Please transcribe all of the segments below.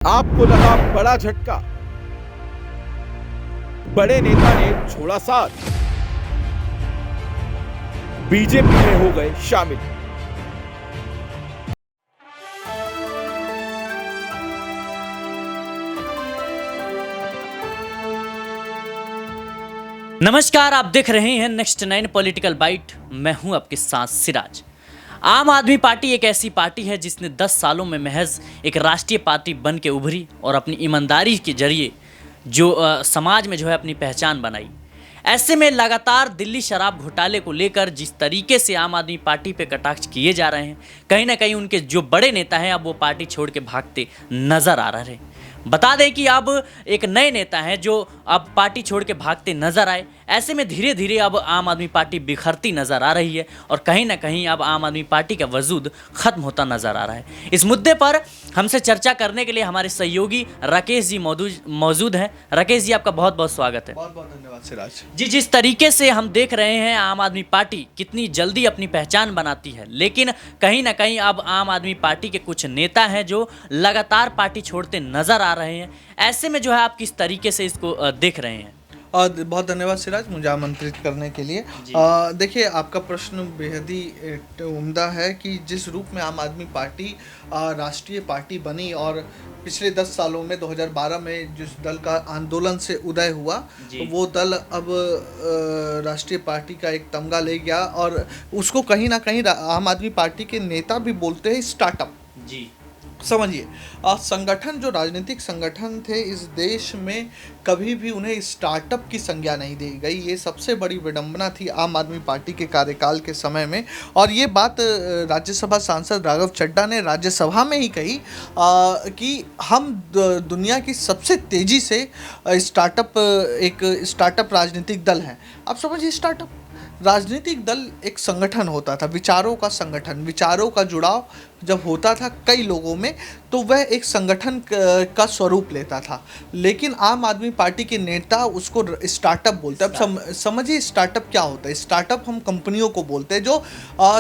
आपको लगा बड़ा झटका, बड़े नेता ने छोड़ा साथ, बीजेपी में हो गए शामिल। नमस्कार, आप देख रहे हैं नेक्स्ट 9 पॉलिटिकल बाइट। मैं हूं आपके साथ सिराज। आम आदमी पार्टी एक ऐसी पार्टी है जिसने 10 सालों में महज एक राष्ट्रीय पार्टी बन के उभरी और अपनी ईमानदारी के जरिए जो समाज में जो है अपनी पहचान बनाई। ऐसे में लगातार दिल्ली शराब घोटाले को लेकर जिस तरीके से आम आदमी पार्टी पे कटाक्ष किए जा रहे हैं, कहीं ना कहीं उनके जो बड़े नेता हैं अब वो पार्टी छोड़ के भागते नजर आ रहे हैं। बता दें कि अब एक नए नेता हैं जो अब पार्टी छोड़ के भागते नजर आए। ऐसे में धीरे धीरे अब आम आदमी पार्टी बिखरती नजर आ रही है और कहीं ना कहीं अब आम आदमी पार्टी का वजूद खत्म होता नजर आ रहा है। इस मुद्दे पर हमसे चर्चा करने के लिए हमारे सहयोगी राकेश जी मौजूद हैं। राकेश जी, आपका बहुत बहुत स्वागत है। बहुत बहुत धन्यवाद सिराज जी, जिस तरीके से हम देख रहे हैं आम आदमी पार्टी कितनी जल्दी अपनी पहचान बनाती है, लेकिन कहीं ना कहीं अब आम आदमी पार्टी के कुछ नेता हैं जो लगातार पार्टी छोड़ते नजर आ रहे हैं। ऐसे में जो है आप किस तरीके से इसको देख रहे हैं? और बहुत धन्यवाद सिराज मुझे आमंत्रित करने के लिए। देखिए, आपका प्रश्न बेहद ही उम्दा है कि जिस रूप में आम आदमी पार्टी राष्ट्रीय पार्टी बनी और पिछले 10 सालों में 2012 में जिस दल का आंदोलन से उदय हुआ, तो वो दल अब राष्ट्रीय पार्टी का एक तमगा ले गया और उसको कहीं ना कहीं आम आदमी पार्टी के नेता भी बोलते हैं स्टार्टअप। जी, समझिए, संगठन जो राजनीतिक संगठन थे इस देश में कभी भी उन्हें स्टार्टअप की संज्ञा नहीं दी गई। ये सबसे बड़ी विडंबना थी आम आदमी पार्टी के कार्यकाल के समय में। और ये बात राज्यसभा सांसद राघव चड्ढा ने राज्यसभा में ही कही कि हम दुनिया की सबसे तेज़ी से स्टार्टअप राजनीतिक दल हैं। आप समझिए, स्टार्टअप राजनीतिक दल एक संगठन होता था, विचारों का संगठन, विचारों का जुड़ाव जब होता था कई लोगों में तो वह एक संगठन का स्वरूप लेता था। लेकिन आम आदमी पार्टी के नेता उसको स्टार्टअप बोलते हैं। अब समझिए स्टार्टअप क्या होता है। स्टार्टअप हम कंपनियों को बोलते हैं जो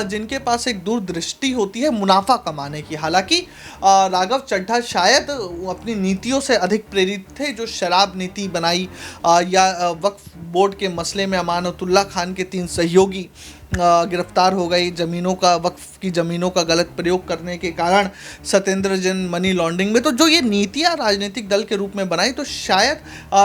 जिनके पास एक दूरदृष्टि होती है मुनाफा कमाने की। हालांकि राघव चड्ढा शायद अपनी नीतियों से अधिक प्रेरित थे। जो शराब नीति बनाई या वक्फ बोर्ड के मसले में अमानतुल्लाह खान के 3 सहयोगी गिरफ्तार हो गई, वक्फ की ज़मीनों का गलत प्रयोग करने के कारण सत्येंद्र जैन मनी लॉन्ड्रिंग में। तो जो ये नीतियाँ राजनीतिक दल के रूप में बनाई, तो शायद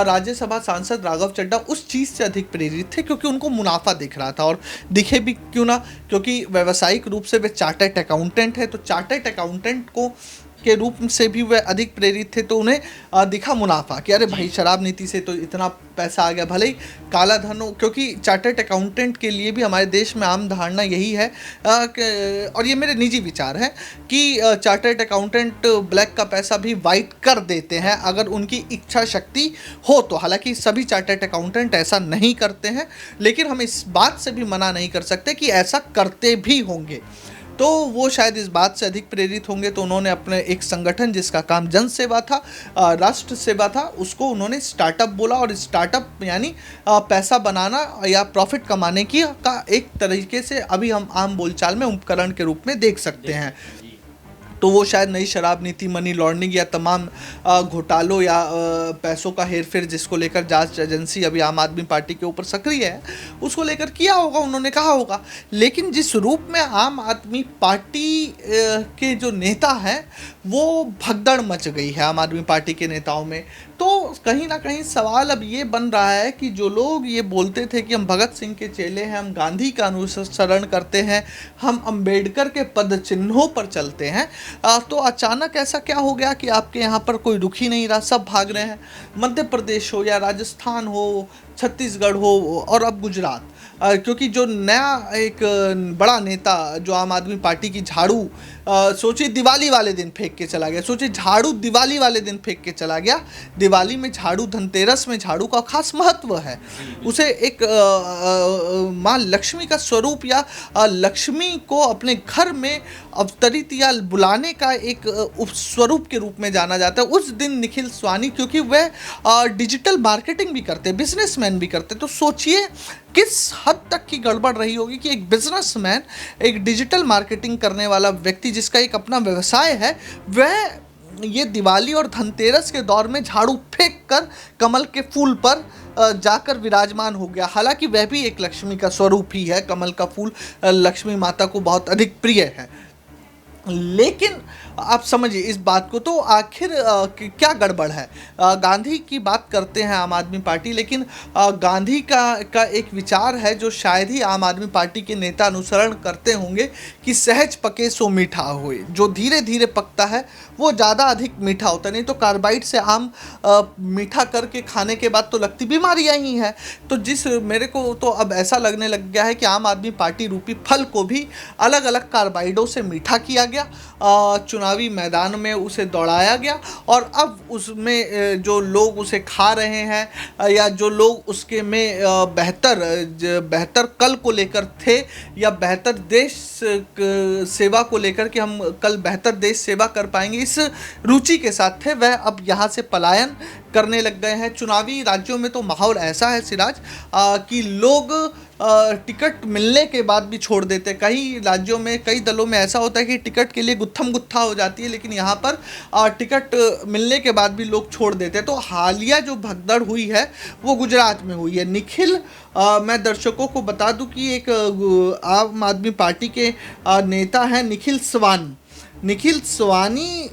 राज्यसभा सांसद राघव चड्ढा उस चीज़ से अधिक प्रेरित थे क्योंकि उनको मुनाफा दिख रहा था। और दिखे भी क्यों ना, क्योंकि व्यावसायिक रूप से वे चार्टर्ड अकाउंटेंट है, तो चार्टर्ड अकाउंटेंट को के रूप से भी वह अधिक प्रेरित थे। तो उन्हें दिखा मुनाफा कि अरे भाई, शराब नीति से तो इतना पैसा आ गया, भले ही काला धन हो। क्योंकि चार्टर्ड अकाउंटेंट के लिए भी हमारे देश में आम धारणा यही है और ये मेरे निजी विचार है कि चार्टर्ड अकाउंटेंट ब्लैक का पैसा भी वाइट कर देते हैं अगर उनकी इच्छा शक्ति हो तो। हालांकि सभी चार्टर्ड अकाउंटेंट ऐसा नहीं करते हैं, लेकिन हम इस बात से भी मना नहीं कर सकते कि ऐसा करते भी होंगे। तो वो शायद इस बात से अधिक प्रेरित होंगे। तो उन्होंने अपने एक संगठन जिसका काम जन सेवा था, राष्ट्र सेवा था, उसको उन्होंने स्टार्टअप बोला। और स्टार्टअप यानी पैसा बनाना या प्रॉफिट कमाने की का एक तरीके से अभी हम आम बोलचाल में उपकरण के रूप में देख सकते हैं। तो वो शायद नई शराब नीति, मनी लॉन्ड्रिंग या तमाम घोटालों या पैसों का हेरफेर जिसको लेकर जांच एजेंसी अभी आम आदमी पार्टी के ऊपर सक्रिय है, उसको लेकर किया होगा, उन्होंने कहा होगा। लेकिन जिस रूप में आम आदमी पार्टी के जो नेता हैं वो भगदड़ मच गई है आम आदमी पार्टी के नेताओं में। तो कहीं ना कहीं सवाल अब ये बन रहा है कि जो लोग ये बोलते थे कि हम भगत सिंह के चेले हैं, हम गांधी का अनुसरण करते हैं, हम अंबेडकर के पद चिन्हों पर चलते हैं, तो अचानक ऐसा क्या हो गया कि आपके यहाँ पर कोई रुख ही नहीं रहा, सब भाग रहे हैं। मध्य प्रदेश हो या राजस्थान हो, छत्तीसगढ़ हो और अब गुजरात, क्योंकि जो नया एक बड़ा नेता जो आम आदमी पार्टी की झाड़ू सोचिए दिवाली वाले दिन फेंक के चला गया। सोचिए, झाड़ू दिवाली वाले दिन फेंक के चला गया। दिवाली में झाड़ू, धनतेरस में झाड़ू का खास महत्व है। उसे एक माँ लक्ष्मी का स्वरूप या लक्ष्मी को अपने घर में अवतरित या बुलाने का एक उपस्वरूप के रूप में जाना जाता है। उस दिन निखिल स्वानी, क्योंकि वह डिजिटल मार्केटिंग भी करते, बिजनेसमैन भी करते, तो सोचिए किस हद तक की गड़बड़ रही होगी कि एक बिजनेसमैन, एक डिजिटल मार्केटिंग करने वाला व्यक्ति जिसका एक अपना व्यवसाय है, वह ये दिवाली और धनतेरस के दौर में झाड़ू फेंक कर कमल के फूल पर जाकर विराजमान हो गया। हालांकि वह भी एक लक्ष्मी का स्वरूप ही है, कमल का फूल लक्ष्मी माता को बहुत अधिक प्रिय है। लेकिन आप समझिए इस बात को, तो आखिर क्या गड़बड़ है। गांधी की बात करते हैं आम आदमी पार्टी, लेकिन गांधी का एक विचार है जो शायद ही आम आदमी पार्टी के नेता अनुसरण करते होंगे कि सहज पके सो मीठा होए। जो धीरे धीरे पकता है वो ज़्यादा अधिक मीठा होता है। नहीं तो कार्बाइड से आम मीठा करके खाने के बाद तो लगती बीमारियाँ ही हैं। तो मेरे को तो अब ऐसा लगने लग गया है कि आम आदमी पार्टी रूपी फल को भी अलग अलग कार्बाइडों से मीठा किया गया, चुनावी मैदान में उसे दौड़ाया गया, और अब उसमें जो लोग उसे खा रहे हैं या जो लोग उसके में बेहतर कल को लेकर थे या बेहतर देश सेवा को लेकर कि हम कल बेहतर देश सेवा कर पाएंगे, इस रुचि के साथ थे, वह अब यहाँ से पलायन करने लग गए हैं। चुनावी राज्यों में तो माहौल ऐसा है सिराज कि लोग टिकट मिलने के बाद भी छोड़ देते। कई राज्यों में, कई दलों में ऐसा होता है कि टिकट के लिए गुत्थम गुत्था हो जाती है, लेकिन यहाँ पर टिकट मिलने के बाद भी लोग छोड़ देते। तो हालिया जो भगदड़ हुई है वो गुजरात में हुई है। निखिल, मैं दर्शकों को बता दूं कि एक आम आदमी पार्टी के नेता हैं निखिल स्वानी। निखिल स्वानी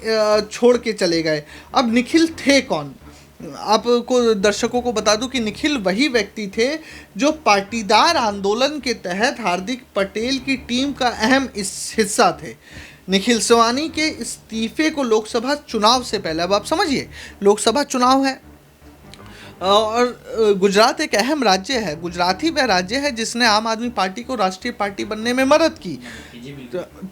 छोड़ के चले गए। अब निखिल थे कौन, आपको दर्शकों को बता दूं कि निखिल वही व्यक्ति थे जो पाटीदार आंदोलन के तहत हार्दिक पटेल की टीम का अहम हिस्सा थे। निखिल स्वानी के इस्तीफे को लोकसभा चुनाव से पहले, अब आप समझिए लोकसभा चुनाव है और गुजरात एक अहम राज्य है। गुजरात ही वह राज्य है जिसने आम आदमी पार्टी को राष्ट्रीय पार्टी बनने में मदद की।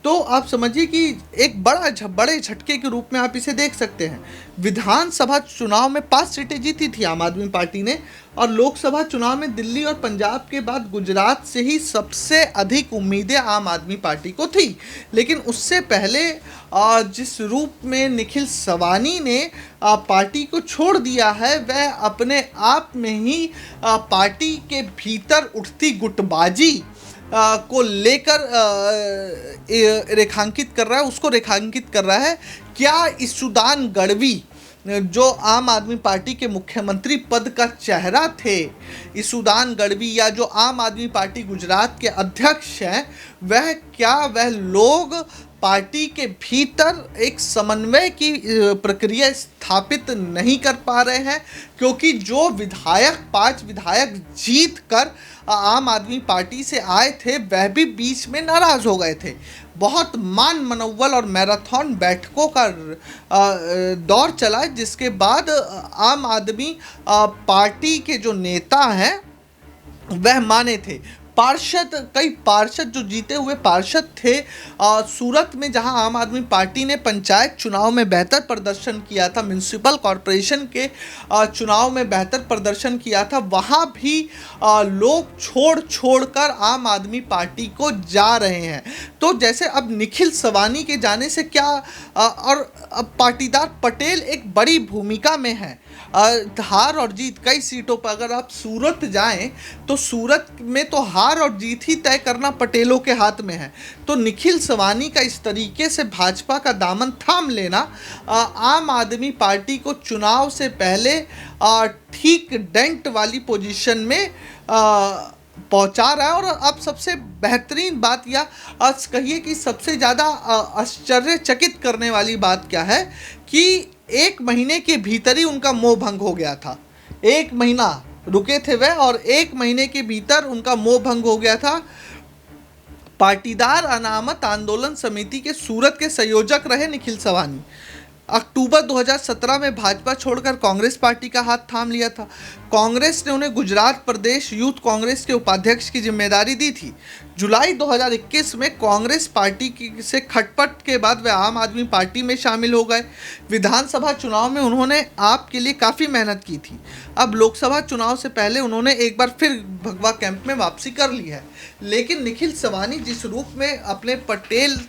तो आप समझिए कि एक बड़े झटके के रूप में आप इसे देख सकते हैं। विधानसभा चुनाव में 5 सीटें जीती थी आम आदमी पार्टी ने, और लोकसभा चुनाव में दिल्ली और पंजाब के बाद गुजरात से ही सबसे अधिक उम्मीदें आम आदमी पार्टी को थी। लेकिन उससे पहले जिस रूप में निखिल स्वानी ने पार्टी को छोड़ दिया है, वह अपने आप में ही पार्टी के भीतर उठती गुटबाजी को लेकर रेखांकित कर रहा है, उसको रेखांकित कर रहा है। क्या ईसुदान गढ़वी जो आम आदमी पार्टी के मुख्यमंत्री पद का चेहरा थे, ईसुदान गढ़वी, या जो आम आदमी पार्टी गुजरात के अध्यक्ष हैं, वह लोग पार्टी के भीतर एक समन्वय की प्रक्रिया स्थापित नहीं कर पा रहे हैं, क्योंकि जो 5 विधायक जीत कर आम आदमी पार्टी से आए थे वह भी बीच में नाराज हो गए थे। बहुत मान मनोवल और मैराथन बैठकों का दौर चला, जिसके बाद आम आदमी पार्टी के जो नेता हैं वह माने थे। कई पार्षद जो जीते हुए पार्षद थे सूरत में, जहां आम आदमी पार्टी ने पंचायत चुनाव में बेहतर प्रदर्शन किया था, म्युनिसिपल कॉरपोरेशन के चुनाव में बेहतर प्रदर्शन किया था, वहां भी लोग छोड़ कर आम आदमी पार्टी को जा रहे हैं। तो जैसे अब निखिल स्वानी के जाने से क्या, और अब पाटीदार पटेल एक बड़ी भूमिका में है। हार और जीत कई सीटों पर, अगर आप सूरत जाएं तो सूरत में तो हार और जीत ही तय करना पटेलों के हाथ में है। तो निखिल स्वानी का इस तरीके से भाजपा का दामन थाम लेना आम आदमी पार्टी को चुनाव से पहले ठीक डेंट वाली पोजीशन में पहुंचा रहा है। और अब सबसे बेहतरीन बात, या कहिए कि सबसे ज़्यादा आश्चर्यचकित करने वाली बात क्या है कि 1 महीने के भीतर ही उनका मोह भंग हो गया था। 1 महीना रुके थे वह, और 1 महीने के भीतर उनका मोह भंग हो गया था। पाटीदार अनामत आंदोलन समिति के सूरत के संयोजक रहे निखिल स्वानी। अक्टूबर 2017 में भाजपा छोड़कर कांग्रेस पार्टी का हाथ थाम लिया था। कांग्रेस ने उन्हें गुजरात प्रदेश यूथ कांग्रेस के उपाध्यक्ष की जिम्मेदारी दी थी। जुलाई 2021 में कांग्रेस पार्टी से खटपट के बाद वे आम आदमी पार्टी में शामिल हो गए। विधानसभा चुनाव में उन्होंने आप के लिए काफ़ी मेहनत की थी। अब लोकसभा चुनाव से पहले उन्होंने एक बार फिर भगवा कैंप में वापसी कर ली है। लेकिन निखिल स्वानी जिस रूप में अपने पटेल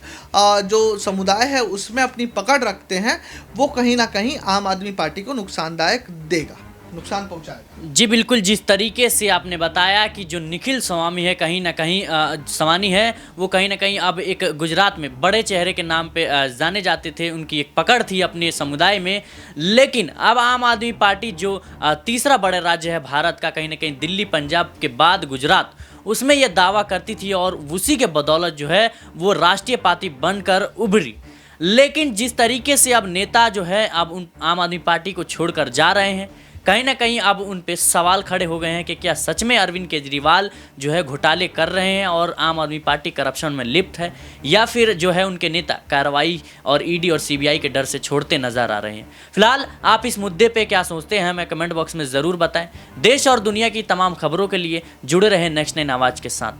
जो समुदाय है उसमें अपनी पकड़ रखते हैं, वो कहीं ना कहीं आम आदमी पार्टी को नुकसानदायक देगा। नुकसान पहुंचाएगा। जी बिल्कुल, जिस तरीके से आपने बताया कि जो निखिल स्वामी है कहीं ना कहीं स्वामी है, वो कहीं ना कहीं अब एक गुजरात में बड़े चेहरे के नाम पे जाने जाते थे, उनकी एक पकड़ थी अपने समुदाय में। लेकिन अब आम आदमी पार्टी जो तीसरा बड़ा राज्य है भारत का, कहीं ना कहीं दिल्ली पंजाब के बाद गुजरात, उसमें यह दावा करती थी और उसी के बदौलत जो है वो राष्ट्रीय पार्टी बनकर उभरी। लेकिन जिस तरीके से अब नेता जो है अब उन आम आदमी पार्टी को छोड़कर जा रहे हैं, कहीं ना कहीं अब उन पे सवाल खड़े हो गए हैं कि क्या सच में अरविंद केजरीवाल जो है घोटाले कर रहे हैं और आम आदमी पार्टी करप्शन में लिप्त है, या फिर जो है उनके नेता कार्रवाई और ईडी और सीबीआई के डर से छोड़ते नजर आ रहे हैं। फिलहाल आप इस मुद्दे पे क्या सोचते हैं हमें कमेंट बॉक्स में ज़रूर बताएं। देश और दुनिया की तमाम खबरों के लिए जुड़े रहें नेक्स्ट 9 आवाज़ के साथ।